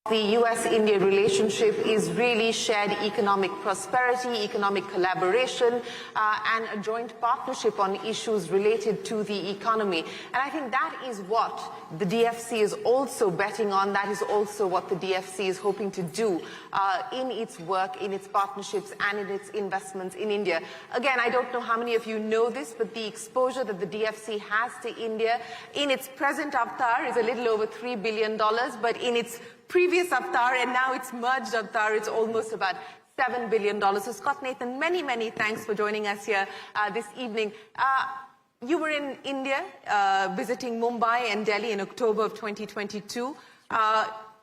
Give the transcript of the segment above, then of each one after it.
The US-India relationship is really shared economic prosperity, economic collaboration, and a joint partnership on issues related to the economy. And I think that is what the DFC is also betting on. That is also what the DFC is hoping to do in its work, in its partnerships, and in its investments in India. Again, I don't know how many of you know this, but the exposure that the DFC has to India in its present avatar is a little over $3 billion, but in its previous avatar and now it's merged avatar, it's almost about $7 billion. So Scott Nathan, many, many thanks for joining us here this evening. You were in India visiting Mumbai and Delhi in October of 2022,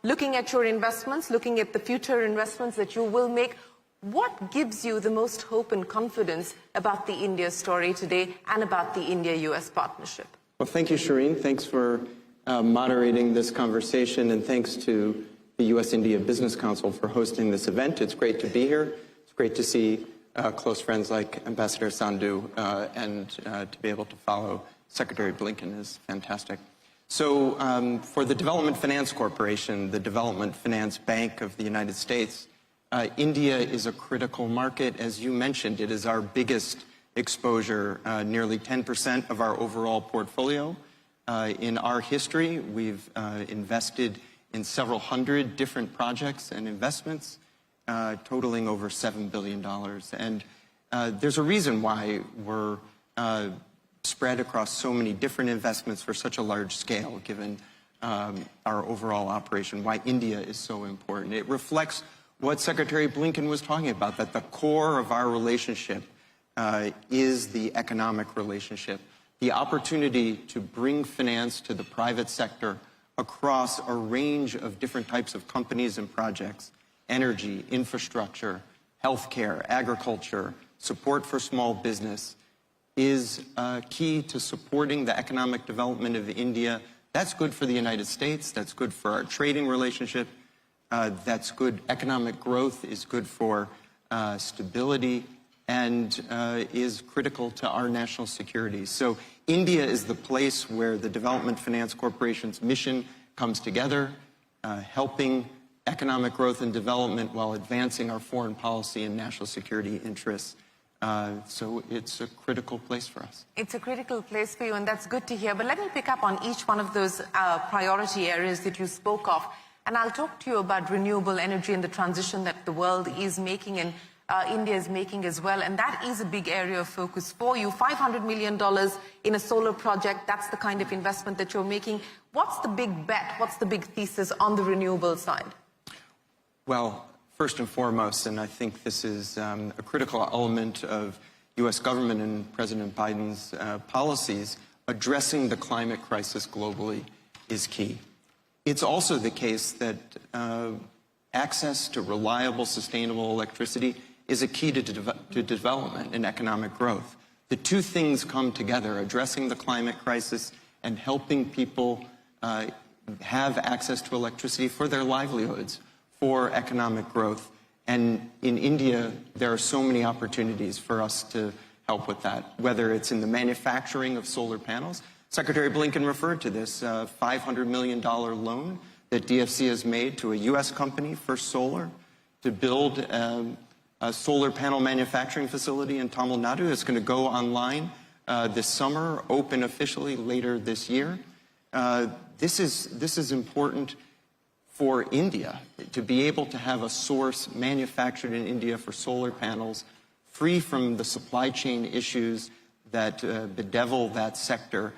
looking at your investments, looking at the future investments that you will make. What gives you the most hope and confidence about the India story today and about the India-US partnership? Well, thank you, Shereen. Thanks for moderating this conversation, and thanks to the U.S.-India Business Council for hosting this event. It's great to be here. It's great to see close friends like Ambassador Sandhu, and to be able to follow Secretary Blinken is fantastic. So for the Development Finance Corporation, the Development Finance Bank of the United States, India is a critical market. As you mentioned, it is our biggest exposure, nearly 10% of our overall portfolio. In our history, we've invested in several hundred different projects and investments, totaling over $7 billion. And there's a reason why we're spread across so many different investments for such a large scale, given our overall operation, why India is so important. It reflects what Secretary Blinken was talking about, that the core of our relationship is the economic relationship. The opportunity to bring finance to the private sector across a range of different types of companies and projects, energy, infrastructure, healthcare, agriculture, support for small business, is key to supporting the economic development of India. That's good for the United States, that's good for our trading relationship, that's good. Economic growth is good for stability, and is critical to our national security. So India is the place where the Development Finance Corporation's mission comes together, helping economic growth and development while advancing our foreign policy and national security interests. So it's a critical place for us. It's a critical place for you, and that's good to hear. But let me pick up on each one of those priority areas that you spoke of. And I'll talk to you about renewable energy and the transition that the world is making, and India is making as well, and that is a big area of focus for you. $500 million in a solar project, that's the kind of investment that you're making. What's the big bet? What's the big thesis on the renewable side? Well, first and foremost, and I think this is a critical element of U.S. government and President Biden's policies, addressing the climate crisis globally is key. It's also the case that access to reliable, sustainable electricity is a key to development and economic growth. The two things come together, addressing the climate crisis and helping people have access to electricity for their livelihoods, for economic growth. And in India, there are so many opportunities for us to help with that, whether it's in the manufacturing of solar panels. Secretary Blinken referred to this $500 million loan that DFC has made to a U.S. company, First Solar, to build a solar panel manufacturing facility in Tamil Nadu. It's going to go online this summer, open officially later this year. This is important for India, to be able to have a source manufactured in India for solar panels, free from the supply chain issues that bedevil that sector,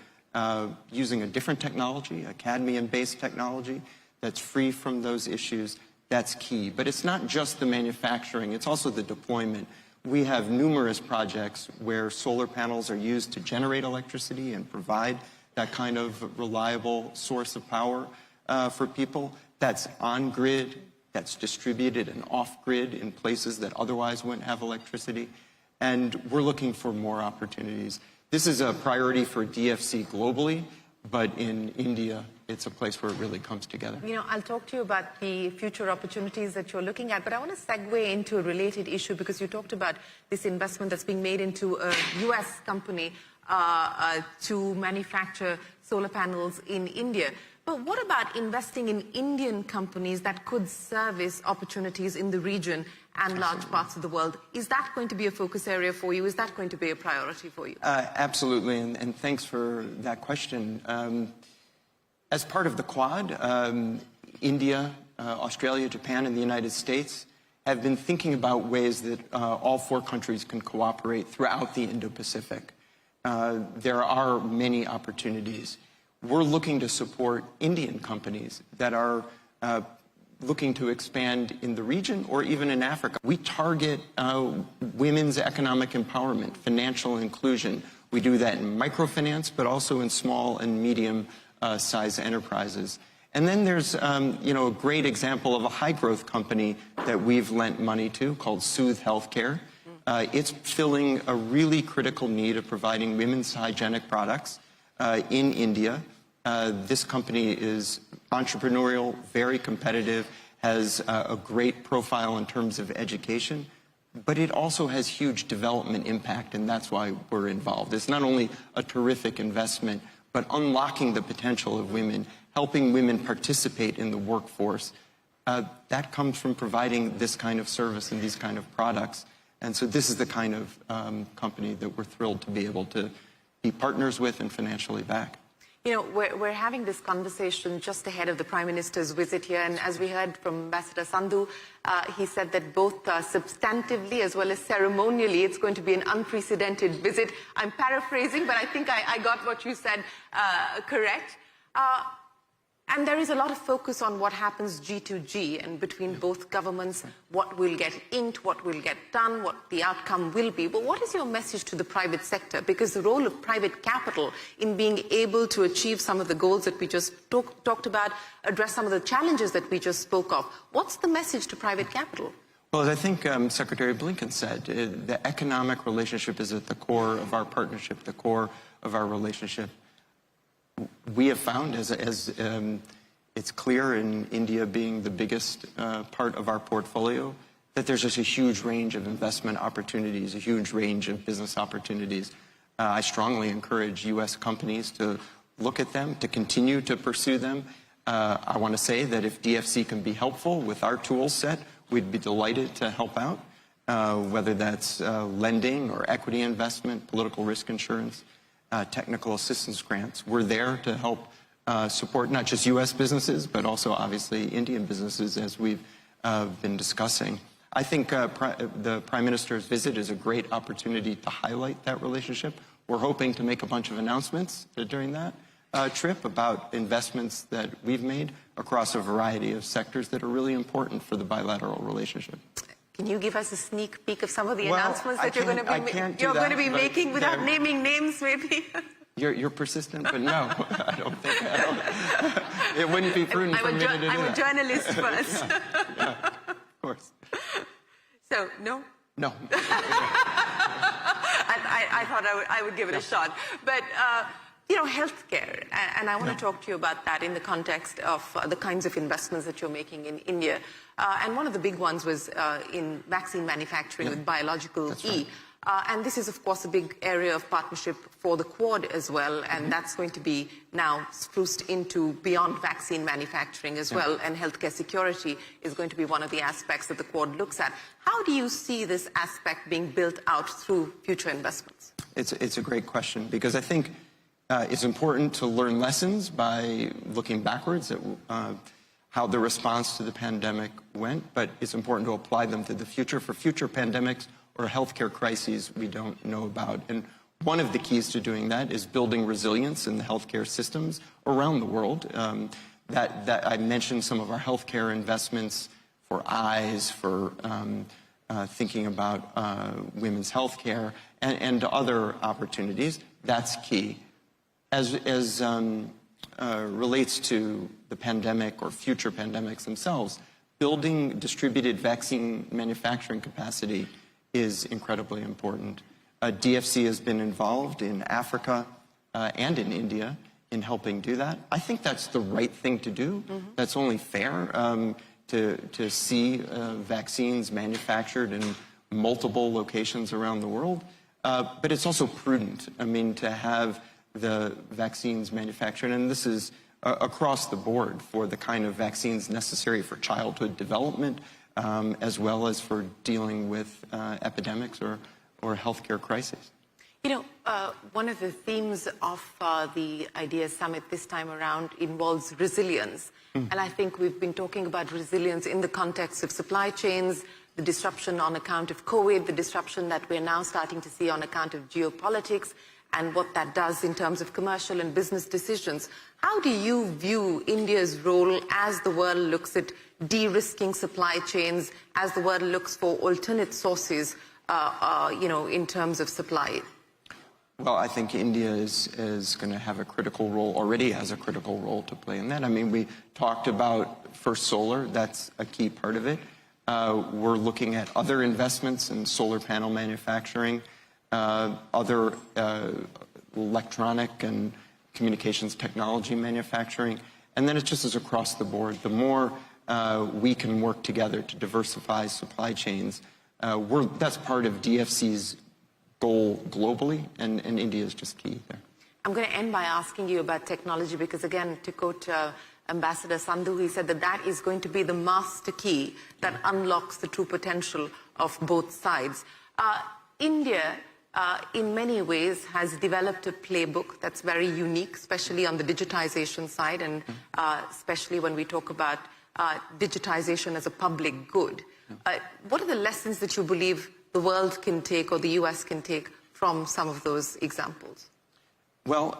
using a different technology, a cadmium-based technology, that's free from those issues. That's key. But it's not just the manufacturing, it's also the deployment. We have numerous projects where solar panels are used to generate electricity and provide that kind of reliable source of power for people. That's on-grid, that's distributed and off-grid in places that otherwise wouldn't have electricity. And we're looking for more opportunities. This is a priority for DFC globally, but in India, it's a place where it really comes together. You know, I'll talk to you about the future opportunities that you're looking at, but I want to segue into a related issue, because you talked about this investment that's being made into a U.S. company. to manufacture solar panels in India. But what about investing in Indian companies that could service opportunities in the region and large parts of the world? Is that going to be a focus area for you? Is that going to be a priority for you? Absolutely, and thanks for that question. As part of the Quad, India, Australia, Japan, and the United States have been thinking about ways that all four countries can cooperate throughout the Indo-Pacific. There are many opportunities. We're looking to support Indian companies that are looking to expand in the region or even in Africa. We target women's economic empowerment, financial inclusion. We do that in microfinance, but also in small and medium size enterprises. And then there's a great example of a high-growth company that we've lent money to called Soothe Healthcare. It's filling a really critical need of providing women's hygienic products in India. This company is entrepreneurial, very competitive, has a great profile in terms of education, but it also has huge development impact, and that's why we're involved. It's not only a terrific investment, but unlocking the potential of women, helping women participate in the workforce. That comes from providing this kind of service and these kind of products. And so this is the kind of company that we're thrilled to be able to be partners with and financially back. You know, we're having this conversation just ahead of the Prime Minister's visit here, and as we heard from Ambassador Sandhu, he said that both substantively as well as ceremonially, it's going to be an unprecedented visit. I'm paraphrasing, but I think I got what you said correct. And there is a lot of focus on what happens G2G and between both governments, what will get inked, what will get done, what the outcome will be. But what is your message to the private sector? Because the role of private capital in being able to achieve some of the goals that we just talked about, address some of the challenges that we just spoke of. What's the message to private capital? Well, as I think Secretary Blinken said, the economic relationship is at the core of our partnership, the core of our relationship. We have found, as it's clear in India being the biggest part of our portfolio, that there's just a huge range of investment opportunities, a huge range of business opportunities. I strongly encourage U.S. companies to look at them, to continue to pursue them. I want to say that if DFC can be helpful with our tool set, we'd be delighted to help out, whether that's lending or equity investment, political risk insurance, technical assistance grants. We're there to help support not just U.S. businesses, but also obviously Indian businesses, as we've been discussing. I think the Prime Minister's visit is a great opportunity to highlight that relationship. We're hoping to make a bunch of announcements during that trip about investments that we've made across a variety of sectors that are really important for the bilateral relationship. Can you give us a sneak peek of some of the announcements that you're going to be making without naming names, maybe? You're persistent, but no, I don't think. It wouldn't be prudent for me to do that. I'm a journalist first. Yeah, of course. So, no? No. I thought I would give it a shot. But, you know, healthcare, and I want to talk to you about that in the context of the kinds of investments that you're making in India. And one of the big ones was in vaccine manufacturing with biological E. And this is, of course, a big area of partnership for the Quad as well, and that's going to be now spruced into beyond vaccine manufacturing as well, and healthcare security is going to be one of the aspects that the Quad looks at. How do you see this aspect being built out through future investments? It's a great question, because I think it's important to learn lessons by looking backwards at how the response to the pandemic went, but it's important to apply them to the future for future pandemics or healthcare crises we don't know about. And one of the keys to doing that is building resilience in the healthcare systems around the world. That I mentioned some of our healthcare investments for eyes, for thinking about women's healthcare, and other opportunities. That's key. As relates to the pandemic or future pandemics themselves, building distributed vaccine manufacturing capacity is incredibly important. DFC has been involved in Africa and in India in helping do that. I think that's the right thing to do. That's only fair to see vaccines manufactured in multiple locations around the world. but it's also prudent. I mean, to have the vaccines manufactured, and this is across the board for the kind of vaccines necessary for childhood development, as well as for dealing with epidemics or healthcare crises. You know, one of the themes of the Ideas Summit this time around involves resilience. And I think we've been talking about resilience in the context of supply chains, the disruption on account of COVID, the disruption that we're now starting to see on account of geopolitics, and what that does in terms of commercial and business decisions. How do you view India's role as the world looks at de-risking supply chains, as the world looks for alternate sources, you know, in terms of supply? Well, I think India is going to have a critical role, already has a critical role to play in that. I mean, we talked about First Solar, that's a key part of it. We're looking at other investments in solar panel manufacturing, other electronic and communications technology manufacturing, and then it just is across the board. The more we can work together to diversify supply chains, that's part of DFC's goal globally, and India is just key there. I'm going to end by asking you about technology because, again, to quote Ambassador Sandhu, he said that that is going to be the master key that unlocks the true potential of both sides. India, in many ways, has developed a playbook that's very unique, especially on the digitization side, and especially when we talk about digitization as a public good. What are the lessons that you believe the world can take or the US can take from some of those examples? Well,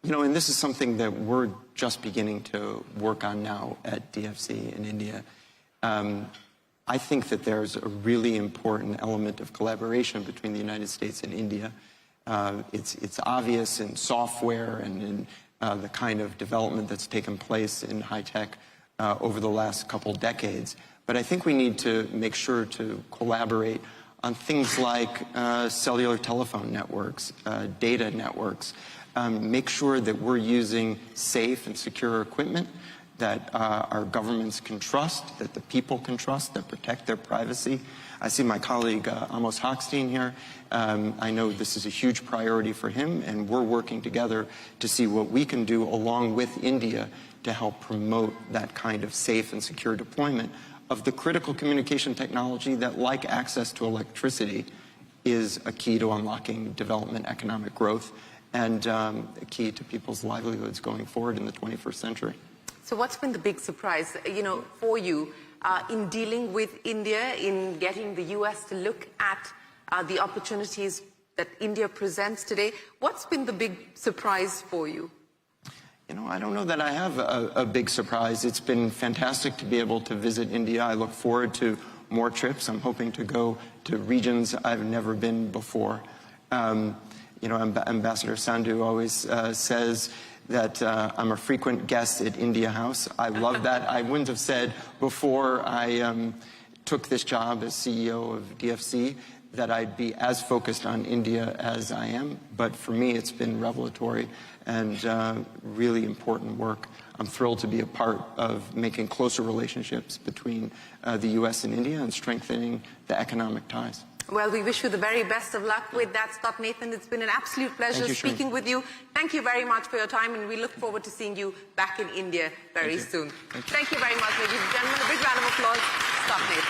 you know, and this is something that we're just beginning to work on now at DFC in India. I think that there's a really important element of collaboration between the United States and India. It's obvious in software and in the kind of development that's taken place in high tech over the last couple decades. But I think we need to make sure to collaborate on things like cellular telephone networks, data networks, make sure that we're using safe and secure equipment that our governments can trust, that the people can trust, that protect their privacy. I see my colleague Amos Hochstein here. I know this is a huge priority for him, and we're working together to see what we can do along with India to help promote that kind of safe and secure deployment of the critical communication technology that, like access to electricity, is a key to unlocking development, economic growth, and a key to people's livelihoods going forward in the 21st century. So what's been the big surprise, you know, for you in dealing with India, in getting the US to look at the opportunities that India presents today? What's been the big surprise for you? You know, I don't know that I have a big surprise. It's been fantastic to be able to visit India. I look forward to more trips. I'm hoping to go to regions I've never been before. You know, Ambassador Sandhu always says that I'm a frequent guest at India House. I love that. I wouldn't have said before I took this job as CEO of DFC that I'd be as focused on India as I am, but for me it's been revelatory and really important work. I'm thrilled to be a part of making closer relationships between the US and India and strengthening the economic ties. Well, we wish you the very best of luck with that, Scott Nathan. It's been an absolute pleasure speaking with you. Thank you very much for your time, and we look forward to seeing you back in India very soon. Thank you very much, ladies and gentlemen. A big round of applause, Scott Nathan.